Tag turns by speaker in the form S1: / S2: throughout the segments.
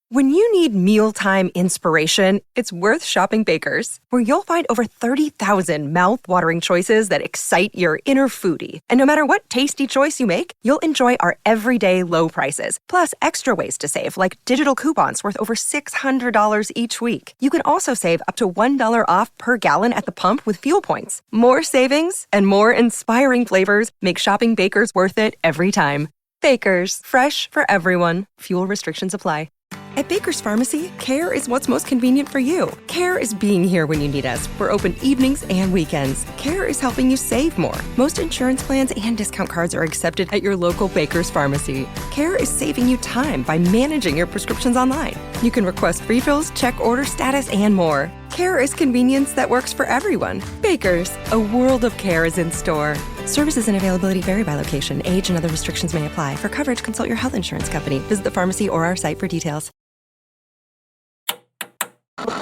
S1: When you need mealtime inspiration, it's worth shopping Baker's, where you'll find over 30,000 mouth-watering choices that excite your inner foodie. And no matter what tasty choice you make, you'll enjoy our everyday low prices, plus extra ways to save, like digital coupons worth over $600 each week. You can also save up to $1 off per gallon at the pump with fuel points. More savings and more inspiring flavors make shopping Baker's worth it every time. Baker's, fresh for everyone. Fuel restrictions apply. At Baker's Pharmacy, care is what's most convenient for you. Care is being here when you need us. We're open evenings and weekends. Care is helping you save more. Most insurance plans and discount cards are accepted at your local Baker's Pharmacy. Care is saving you time by managing your prescriptions online. You can request refills, check order status, and more. Care is convenience that works for everyone. Baker's, a world of care is in store. Services and availability vary by location. Age and other restrictions may apply. For coverage, consult your health insurance company. Visit the pharmacy or our site for details.
S2: With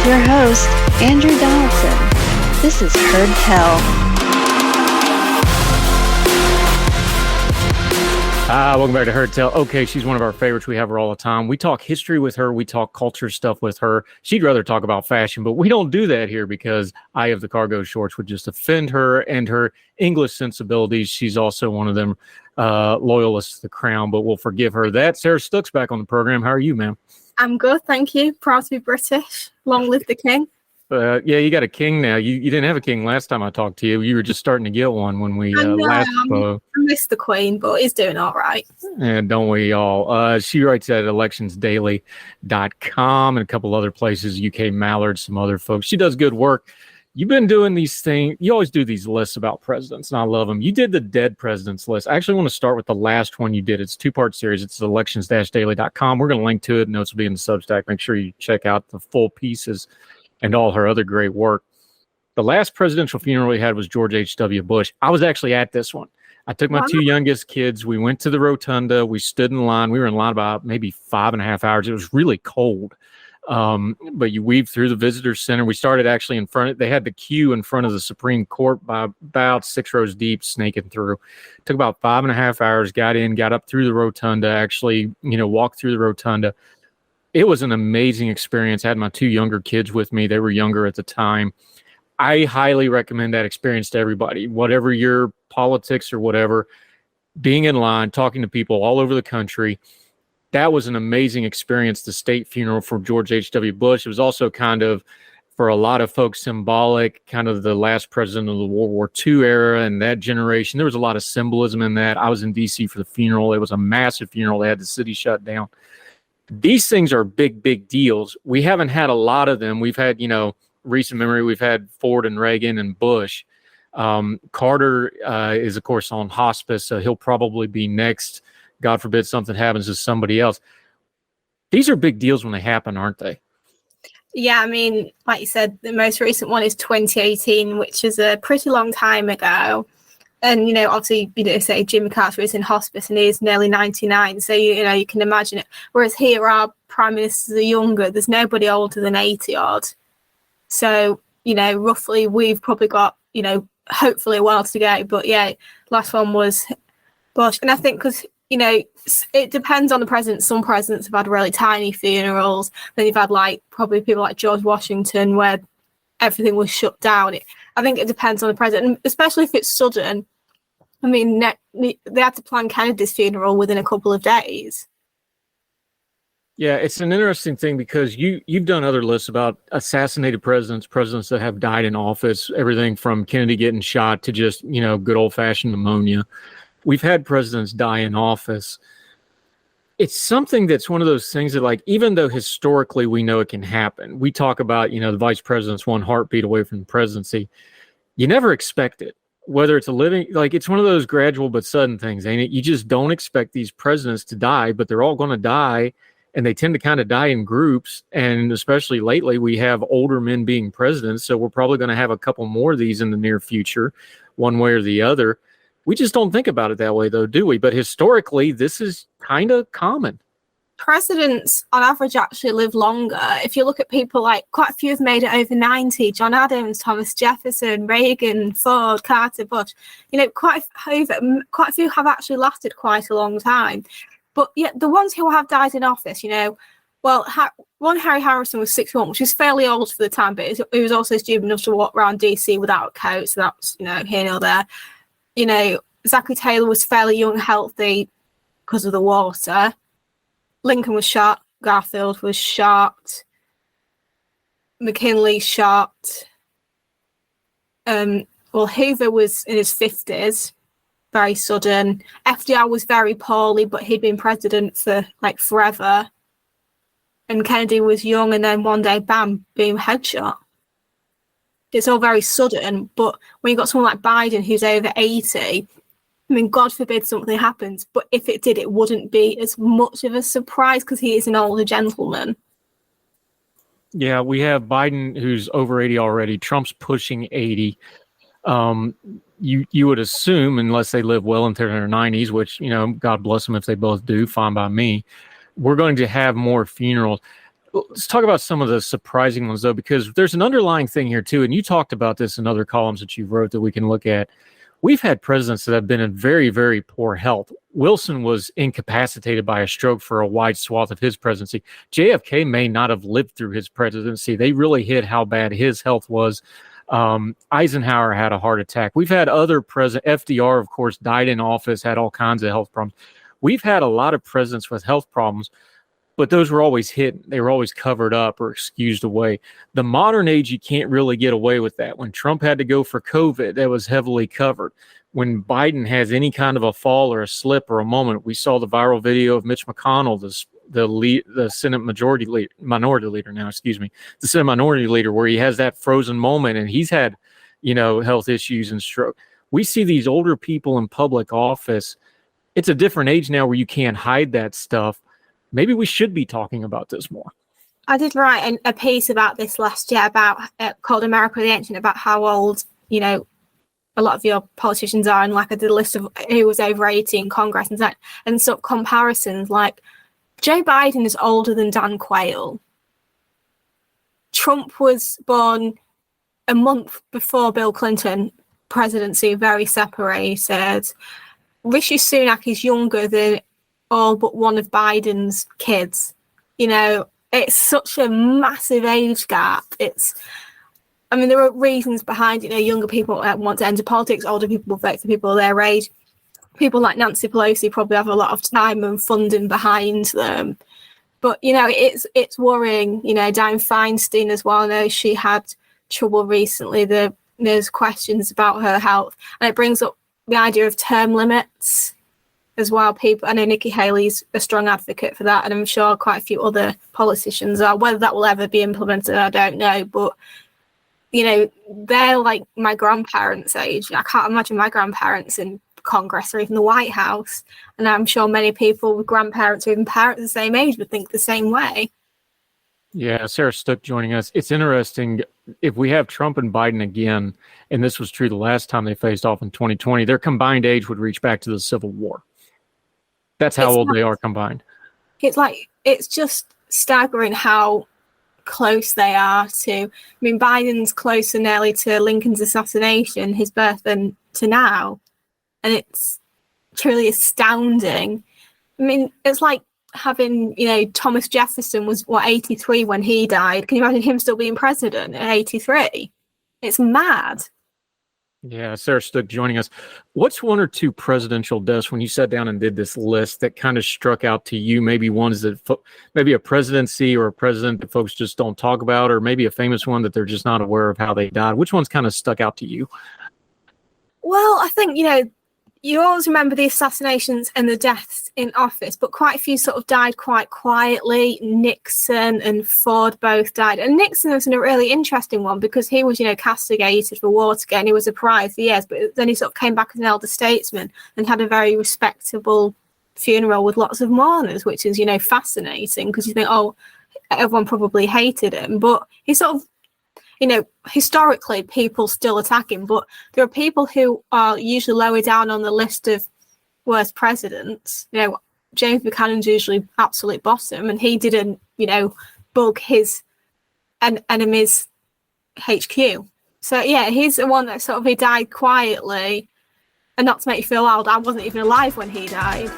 S2: your host, Andrew Donaldson. This is Heard Tell.
S3: Welcome back to Heard Tell. Okay, she's one of our favorites. We have her all the time. We talk history with her. We talk culture stuff with her. She'd rather talk about fashion, but we don't do that here because Eye of the Cargo Shorts would just offend her and her English sensibilities. She's also one of them loyalists to the crown, but we'll forgive her that. Sarah Stook's back on the program. How are you, ma'am?
S4: I'm good, thank you. Proud to be British. Long live the king.
S3: Yeah, you got a king now. You didn't have a king last time I talked to you. You were just starting to get one when we last spoke.
S4: I miss the queen, but he's doing all right.
S3: And don't we all? She writes at electionsdaily.com and a couple other places, UK Mallard, some other folks. She does good work. You've been doing these things. You always do these lists about presidents, and I love them. You did the dead presidents list. I actually want to start with the last one you did. It's a two-part series. It's elections-daily.com. We're going to link to it. Notes will be in the Substack. Make sure you check out the full pieces and all her other great work. The last presidential funeral we had was George H.W. Bush. I was actually at this one. I took my two youngest kids. We went to the rotunda. We stood in line. We were in line about maybe 5.5 hours. It was really cold. But you weaved through the visitor center. We started actually in front. They had the queue in front of the Supreme Court by about 6 rows deep, snaking through. Took about 5.5 hours, got in, got up through the rotunda, actually, walked through the rotunda. It was an amazing experience. I had my two younger kids with me. They were younger at the time. I highly recommend that experience to everybody, whatever your politics or whatever, being in line, talking to people all over the country. That was an amazing experience, the state funeral for George H.W. Bush. It was also kind of, for a lot of folks, symbolic, kind of the last president of the World War II era and that generation. There was a lot of symbolism in that. I was in D.C. for the funeral. It was a massive funeral. They had the city shut down. These things are big, big deals. We haven't had a lot of them. We've had, recent memory, we've had Ford and Reagan and Bush. Carter is, of course, on hospice, so he'll probably be next. God forbid something happens to somebody else. These are big deals when they happen, aren't they?
S4: Yeah, I mean, like you said, the most recent one is 2018, which is a pretty long time ago. And, obviously, say Jimmy Carter is in hospice and he's nearly 99. So, you can imagine it. Whereas here, our prime ministers are younger. There's nobody older than 80 odd. So, roughly we've probably got, hopefully a while to go. But yeah, last one was Bush. And I think because, it depends on the president. Some presidents have had really tiny funerals. Then you've had probably people like George Washington where everything was shut down. I think it depends on the president, especially if it's sudden. I mean, they had to plan Kennedy's funeral within a couple of days.
S3: Yeah, it's an interesting thing because you've done other lists about assassinated presidents that have died in office, everything from Kennedy getting shot to just, good old-fashioned pneumonia. We've had presidents die in office. It's something that's one of those things that, even though historically we know it can happen, we talk about, the vice president's one heartbeat away from the presidency. You never expect it, whether it's a living, it's one of those gradual but sudden things, ain't it? You just don't expect these presidents to die, but they're all going to die, and they tend to kind of die in groups. And especially lately, we have older men being presidents, so we're probably going to have a couple more of these in the near future, one way or the other. We just don't think about it that way, though, do we? But historically, this is kind of common.
S4: Presidents, on average, actually live longer. If you look at people like quite a few have made it over 90, John Adams, Thomas Jefferson, Reagan, Ford, Carter, Bush, quite a few have actually lasted quite a long time. But yet the ones who have died in office, one Harry Harrison was 61, which is fairly old for the time, but he was also stupid enough to walk around DC without a coat, so that's, here nor there. Zachary Taylor was fairly young, healthy because of the water. Lincoln was shot. Garfield was shot. McKinley shot. Hoover was in his 50s, very sudden. FDR was very poorly, but he'd been president for forever. And Kennedy was young, and then one day, bam, boom, headshot. It's all very sudden, but when you've got someone like Biden who's over 80, God forbid something happens, but if it did, it wouldn't be as much of a surprise because he is an older gentleman.
S3: Yeah, we have Biden who's over 80 already. Trump's pushing 80. You would assume, unless they live well into their 90s, which, God bless them if they both do, fine by me, we're going to have more funerals. Let's talk about some of the surprising ones, though, because there's an underlying thing here, too. And you talked about this in other columns that you wrote that we can look at. We've had presidents that have been in very, very poor health. Wilson was incapacitated by a stroke for a wide swath of his presidency. JFK may not have lived through his presidency. They really hid how bad his health was. Eisenhower had a heart attack. We've had other presidents. FDR, of course, died in office, had all kinds of health problems. We've had a lot of presidents with health problems, but those were always hidden. They were always covered up or excused away. The modern age, you can't really get away with that. When Trump had to go for COVID, that was heavily covered. When Biden has any kind of a fall or a slip or a moment, we saw the viral video of Mitch McConnell, the Senate minority leader, the Senate minority leader, where he has that frozen moment and he's had, health issues and stroke. We see these older people in public office. It's a different age now where you can't hide that stuff. Maybe we should be talking about this more.
S4: I did write a piece about this last year about called America the Ancient, about how old, a lot of your politicians are. And I did a list of who was over 80 in Congress and sort of comparisons. Like Joe Biden is older than Dan Quayle. Trump was born a month before Bill Clinton presidency, very separated. Rishi Sunak is younger than all but one of Biden's kids. It's such a massive age gap. There are reasons behind it. Younger people want to enter politics, older people vote for people their age. People like Nancy Pelosi probably have a lot of time and funding behind them. But, it's worrying. Dianne Feinstein as well, I know she had trouble recently. There's questions about her health. And it brings up the idea of term limits as well. I know Nikki Haley's a strong advocate for that, and I'm sure quite a few other politicians are. Whether that will ever be implemented, I don't know. But, they're like my grandparents' age. I can't imagine my grandparents in Congress or even the White House. And I'm sure many people with grandparents or even parents the same age would think the same way.
S3: Yeah, Sarah Stook joining us. It's interesting, if we have Trump and Biden again, and this was true the last time they faced off in 2020, their combined age would reach back to the Civil War. That's how old they are combined. It's just staggering how close they are to. Biden's closer nearly to Lincoln's assassination, his birth, than to now. And it's truly astounding. It's like having, Thomas Jefferson was 83 when he died. Can you imagine him still being president at 83? It's mad. Yeah, Sarah Stook joining us. What's one or two presidential deaths when you sat down and did this list that kind of struck out to you? Maybe ones that maybe a presidency or a president that folks just don't talk about, or maybe a famous one that they're just not aware of how they died. Which ones kind of stuck out to you?
S4: Well, I think, you always remember the assassinations and the deaths in office, but quite a few sort of died quite quietly. Nixon and Ford both died. And Nixon was a really interesting one because he was, castigated for Watergate and he was a prize for years, but then he sort of came back as an elder statesman and had a very respectable funeral with lots of mourners, which is, fascinating because you think, oh, everyone probably hated him. But he sort of, historically people still attack him, but there are people who are usually lower down on the list of worst presidents. James Buchanan's usually absolute bottom, and he didn't, bug his enemy's HQ. So yeah, he's the one that sort of, he died quietly, and not to make you feel old, I wasn't even alive when he died.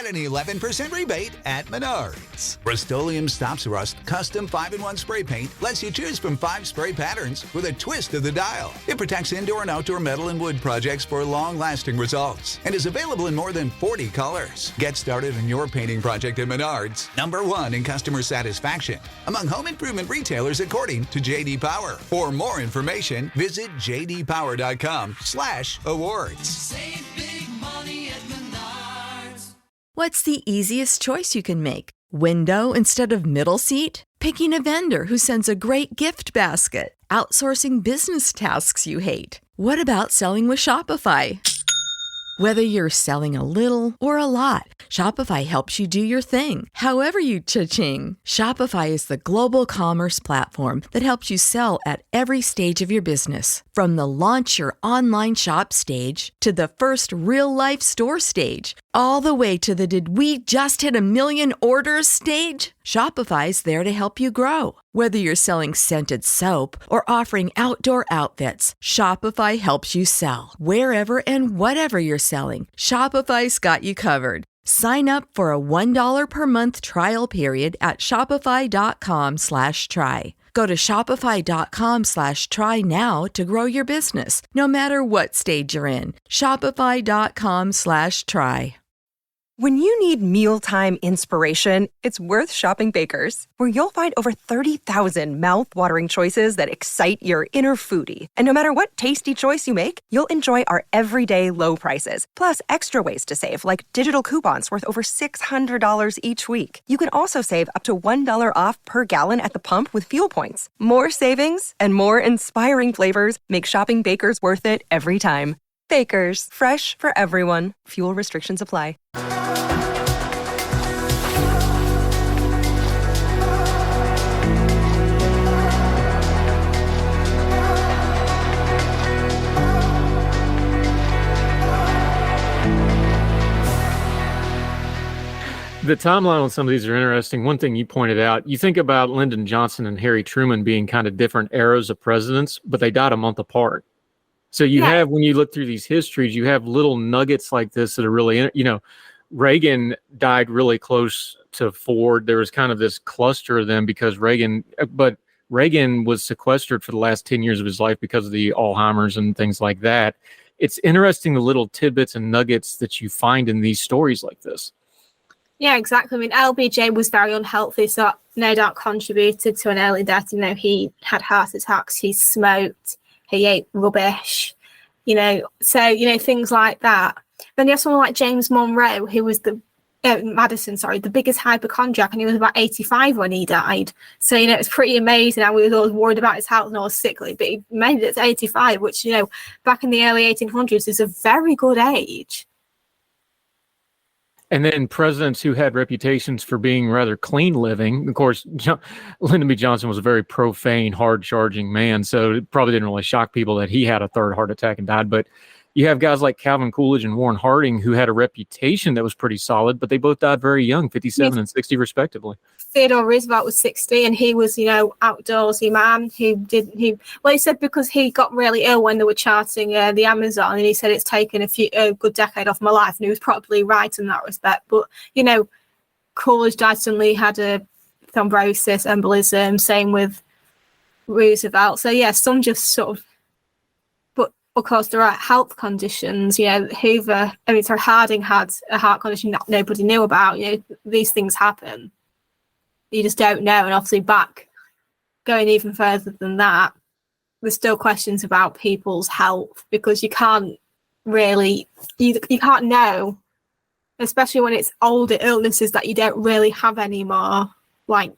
S5: An 11% rebate at Menards. Rust-Oleum Stops Rust Custom 5-in-1 Spray Paint lets you choose from 5 spray patterns with a twist of the dial. It protects indoor and outdoor metal and wood projects for long-lasting results and is available in more than 40 colors. Get started on your painting project at Menards, #1 in customer satisfaction among home improvement retailers according to J.D. Power. For more information, visit jdpower.com/awards.
S6: Save big money at Menards.
S7: What's the easiest choice you can make? Window instead of middle seat? Picking a vendor who sends a great gift basket? Outsourcing business tasks you hate? What about selling with Shopify? Whether you're selling a little or a lot, Shopify helps you do your thing, however you cha-ching. Shopify is the global commerce platform that helps you sell at every stage of your business. From the launch your online shop stage to the first real-life store stage, all the way to the did we just hit 1 million orders stage. Shopify's there to help you grow. Whether you're selling scented soap or offering outdoor outfits, Shopify helps you sell. Wherever and whatever you're selling, Shopify's got you covered. Sign up for a $1 per month trial period at shopify.com/try. Go to shopify.com/try now to grow your business, no matter what stage you're in. Shopify.com/try.
S1: When you need mealtime inspiration, it's worth shopping Baker's, where you'll find over 30,000 mouth-watering choices that excite your inner foodie. And no matter what tasty choice you make, you'll enjoy our everyday low prices, plus extra ways to save, like digital coupons worth over $600 each week. You can also save up to $1 off per gallon at the pump with fuel points. More savings and more inspiring flavors make shopping Baker's worth it every time. Baker's, fresh for everyone. Fuel restrictions apply.
S3: The timeline on some of these are interesting. One thing you pointed out, you think about Lyndon Johnson and Harry Truman being kind of different eras of presidents, but they died a month apart. So you have, when you look through these histories, you have little nuggets like this that are really, Reagan died really close to Ford. There was kind of this cluster of them because Reagan was sequestered for the last 10 years of his life because of the Alzheimer's and things like that. It's interesting, the little tidbits and nuggets that you find in these stories like this.
S4: Yeah, exactly. I mean, LBJ was very unhealthy, so no doubt contributed to an early death. He had heart attacks, he smoked, he ate rubbish, things like that. Then you have someone like James Monroe, who was the biggest hypochondriac, and he was about 85 when he died. So, it's pretty amazing how we were always worried about his health and all sickly, but he made it to 85, which, back in the early 1800s is a very good age.
S3: And then presidents who had reputations for being rather clean living. Of course, Lyndon B. Johnson was a very profane, hard-charging man, so it probably didn't really shock people that he had a third heart attack and died. But you have guys like Calvin Coolidge and Warren Harding who had a reputation that was pretty solid, but they both died very young, 57 and 60 respectively.
S4: Theodore Roosevelt was 60, and he was, outdoorsy man. He said because he got really ill when they were charting the Amazon, and he said it's taken a good decade off my life, and he was probably right in that respect. But, Coolidge died suddenly, had a thrombosis, embolism, same with Roosevelt. So, yeah, some just sort of, but of course there are health conditions. Harding had a heart condition that nobody knew about. These things happen. You just don't know. And obviously going even further than that, there's still questions about people's health, because you can't really, you can't know, especially when it's older illnesses that you don't really have anymore, like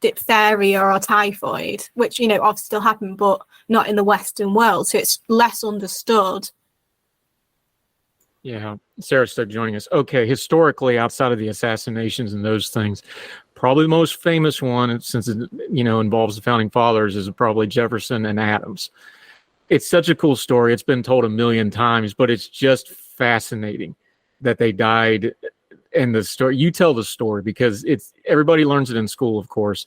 S4: diphtheria or typhoid, which, obviously still happened, but not in the Western world. So it's less understood.
S3: Yeah, Sarah Stook joining us. Okay, historically, outside of the assassinations and those things, probably the most famous one, since it involves the founding fathers, is probably Jefferson and Adams. It's such a cool story. It's been told a million times, but it's just fascinating that they died. And the story, you tell the story, because everybody learns it in school, of course,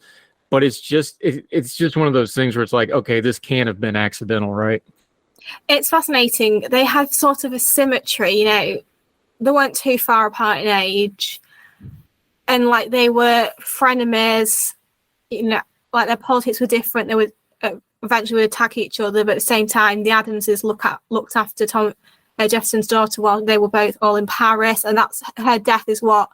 S3: but it's just one of those things where it's like, okay, this can't have been accidental, right?
S4: It's fascinating. They have sort of a symmetry, they weren't too far apart in age, and like they were frenemies, like their politics were different. They would eventually attack each other, but at the same time, the Adamses looked after Jefferson's daughter while they were both all in Paris, and that's her death is what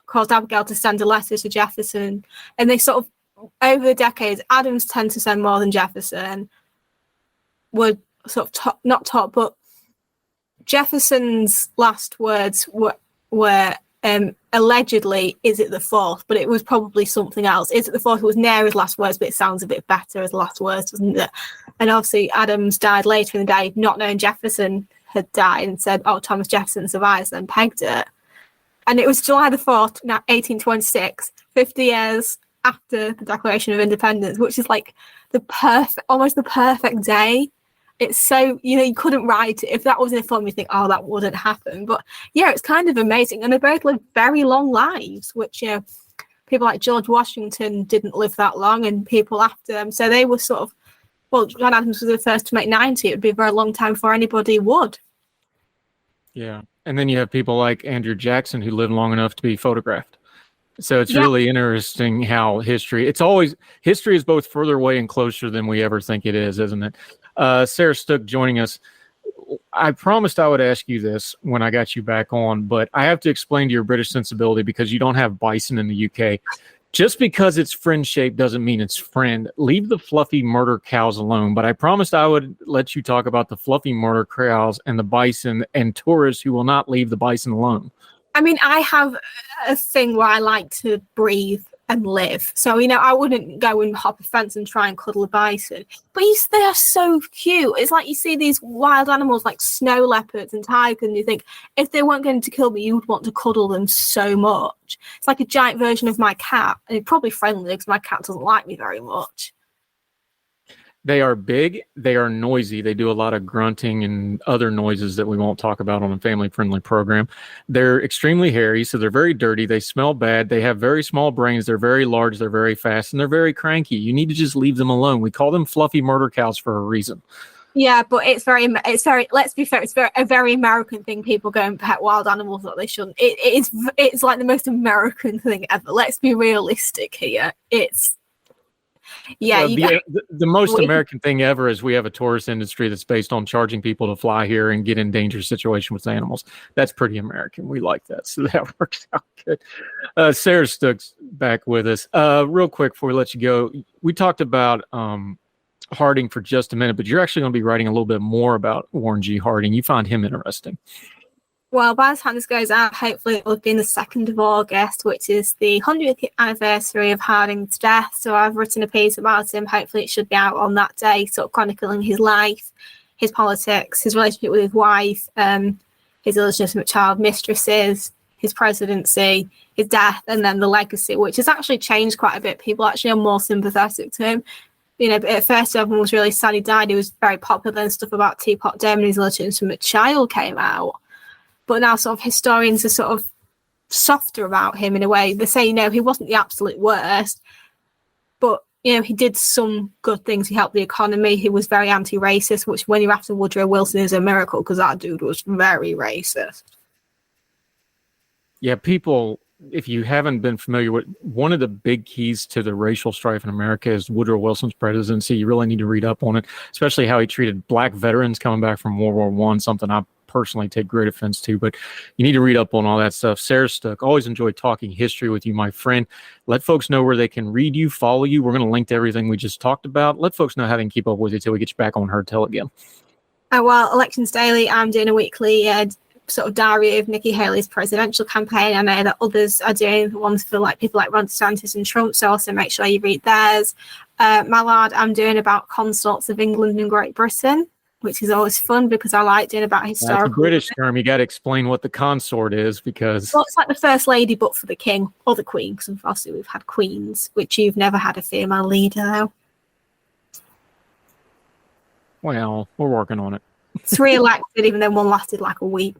S4: caused Abigail to send a letter to Jefferson. And they sort of, over the decades, Adams tend to send more than Jefferson. Were sort of not top, but Jefferson's last words were allegedly, "Is it the fourth?" But it was probably something else. "Is it the fourth?" It was near his last words, but it sounds a bit better as last words, doesn't it? And obviously, Adams died later in the day, not knowing Jefferson had died, and said, "Oh, Thomas Jefferson survives," then pegged it. And it was July the 4th, 1826, 50 years after the Declaration of Independence, which is like almost the perfect day. It's so, you couldn't write it. If that was in a film, you think, oh, that wouldn't happen. But yeah, it's kind of amazing. And they both lived very long lives, which, people like George Washington didn't live that long, and people after them. So they were sort of, well, John Adams was the first to make 90. It would be a very long time before anybody would.
S3: Yeah. And then you have people like Andrew Jackson who lived long enough to be photographed. So it's really interesting how history is both further away and closer than we ever think it is, isn't it? Sarah Stook joining us. I promised I would ask you this when I got you back on, but I have to explain to your British sensibility, because you don't have bison in the UK. Just because it's friend shaped doesn't mean it's friend. Leave the fluffy murder cows alone. But I promised I would let you talk about the fluffy murder cows and the bison and tourists who will not leave the bison alone.
S4: I mean, I have a thing where I like to breathe and live. So, I wouldn't go and hop a fence and try and cuddle a bison. But they are so cute. It's like you see these wild animals like snow leopards and tigers, and you think, if they weren't going to kill me, you would want to cuddle them so much. It's like a giant version of my cat. And it's probably friendly because my cat doesn't like me very much.
S3: They are big, they are noisy, they do a lot of grunting and other noises that we won't talk about on a family-friendly program. They're extremely hairy, so they're very dirty, they smell bad, they have very small brains, they're very large, they're very fast, and they're very cranky. You need to just leave them alone. We call them fluffy murder cows for a reason.
S4: Yeah, but it's very, let's be fair, it's a very American thing. People go and pet wild animals that they shouldn't. It's like the most American thing ever. Let's be realistic here.
S3: The most American thing ever is we have a tourist industry that's based on charging people to fly here and get in dangerous situations with animals. That's pretty American. We like that. So that works out good. Sarah Stook's back with us. Real quick before we let you go, we talked about Harding for just a minute, but you're actually going to be writing a little bit more about Warren G. Harding. You find him interesting.
S4: Well, by the time this goes out, hopefully it will be the 2nd of August, which is the 100th anniversary of Harding's death. So I've written a piece about him. Hopefully it should be out on that day, sort of chronicling his life, his politics, his relationship with his wife, his illegitimate child mistresses, his presidency, his death, and then the legacy, which has actually changed quite a bit. People actually are more sympathetic to him. At first everyone was really sad he died. He was very popular. Then stuff about Teapot Dame and his illegitimate child came out. But now sort of historians are sort of softer about him in a way. They say, he wasn't the absolute worst, but, he did some good things. He helped the economy. He was very anti-racist, which when you're after Woodrow Wilson is a miracle, because that dude was very racist.
S3: Yeah, people, if you haven't been familiar with, one of the big keys to the racial strife in America is Woodrow Wilson's presidency. You really need to read up on it, especially how he treated black veterans coming back from World War I, something I personally take great offense to, but you need to read up on all that stuff. Sarah Stook, always enjoyed talking history with you, my friend. Let folks know where they can read you, follow you. We're going to link to everything we just talked about. Let folks know how they can keep up with you till we get you back on Her Tell again.
S4: Well, Elections Daily, I'm doing a weekly sort of diary of Nikki Haley's presidential campaign. I know that others are doing ones for like people like Ron DeSantis and Trump, so also make sure you read theirs. Mallard, I'm doing about consorts of England and Great Britain, which is always fun because I like doing about historical.
S3: That's a British term. You got to explain what the consort is because...
S4: Well, it's like the first lady, but for the king or the queen, because obviously we've had queens, which you've never had a female leader, though.
S3: Well, we're working on it.
S4: 3 elected, even though one lasted like a week.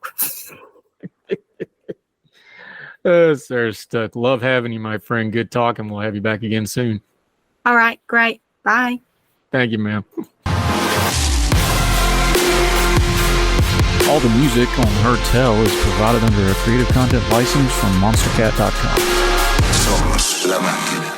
S3: Sir Stook, love having you, my friend. Good talking. We'll have you back again soon.
S4: All right, great. Bye.
S3: Thank you, ma'am.
S8: All the music on Her Tell is provided under a Creative Content license from monstercat.com.
S9: Somos la máquina.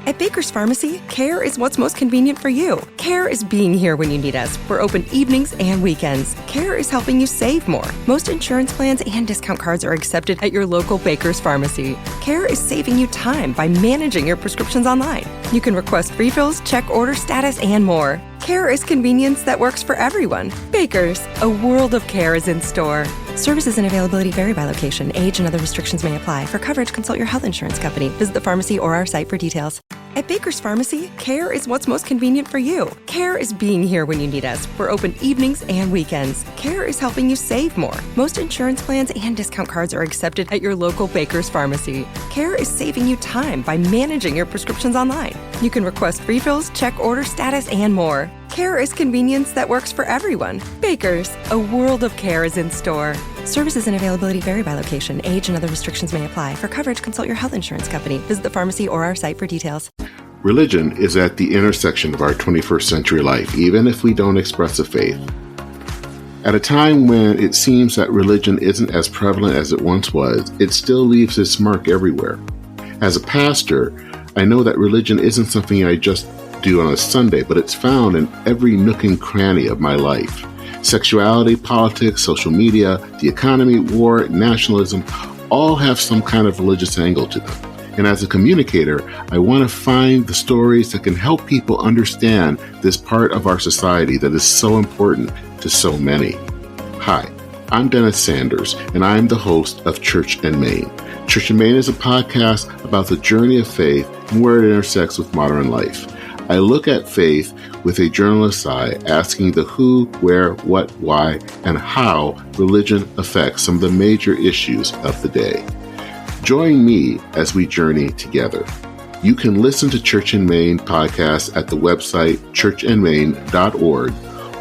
S1: At Baker's Pharmacy, care is what's most convenient for you. Care is being here when you need us. We're open evenings and weekends. Care is helping you save more. Most insurance plans and discount cards are accepted at your local Baker's Pharmacy. Care is saving you time by managing your prescriptions online. You can request refills, check order status, and more. Care is convenience that works for everyone. Baker's, a world of care is in store. Services and availability vary by location. Age and other restrictions may apply. For coverage, consult your health insurance company. Visit the pharmacy or our site for details. At Baker's Pharmacy, care is what's most convenient for you. Care is being here when you need us. We're open evenings and weekends. Care is helping you save more. Most insurance plans and discount cards are accepted at your local Baker's Pharmacy. Care is saving you time by managing your prescriptions online. You can request refills, check order status, and more. Care is convenience that works for everyone. Baker's, a world of care is in store. Services and availability vary by location. Age and other restrictions may apply. For coverage, consult your health insurance company. Visit the pharmacy or our site for details.
S10: Religion is at the intersection of our 21st century life, even if we don't express a faith. At a time when it seems that religion isn't as prevalent as it once was, it still leaves its mark everywhere. As a pastor, I know that religion isn't something I just do on a Sunday, but it's found in every nook and cranny of my life. Sexuality, politics, social media, the economy, war, nationalism, all have some kind of religious angle to them. And as a communicator, I want to find the stories that can help people understand this part of our society that is so important to so many. Hi, I'm Dennis Sanders, and I'm the host of Church and Main. Church and Main is a podcast about the journey of faith and where it intersects with modern life. I look at faith with a journalist's eye, asking the who, where, what, why, and how religion affects some of the major issues of the day. Join me as we journey together. You can listen to Church and Main podcast at the website churchandmain.org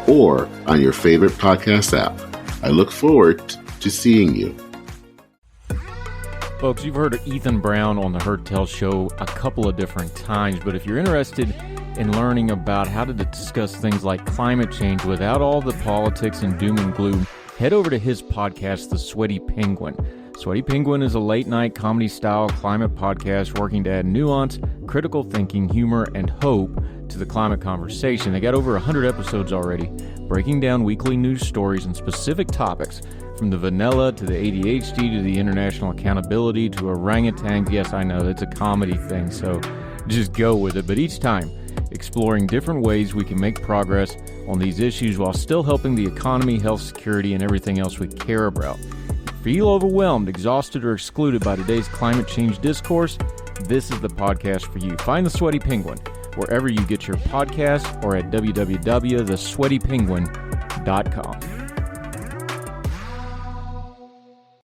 S10: or on your favorite podcast app. I look forward to seeing you.
S3: Folks, you've heard of Ethan Brown on the Heard Tell show a couple of different times, but if you're interested in learning about how to discuss things like climate change without all the politics and doom and gloom, head over to his podcast, The Sweaty Penguin. Sweaty Penguin is a late-night comedy-style climate podcast working to add nuance, critical thinking, humor, and hope to the climate conversation. They got over 100 episodes already, breaking down weekly news stories and specific topics, from the vanilla to the ADHD to the international accountability to orangutans. Yes, I know, it's a comedy thing, so just go with it. But each time, exploring different ways we can make progress on these issues while still helping the economy, health, security, and everything else we care about. Feel overwhelmed, exhausted, or excluded by today's climate change discourse? This is the podcast for you. Find The Sweaty Penguin wherever you get your podcasts or at www.thesweatypenguin.com.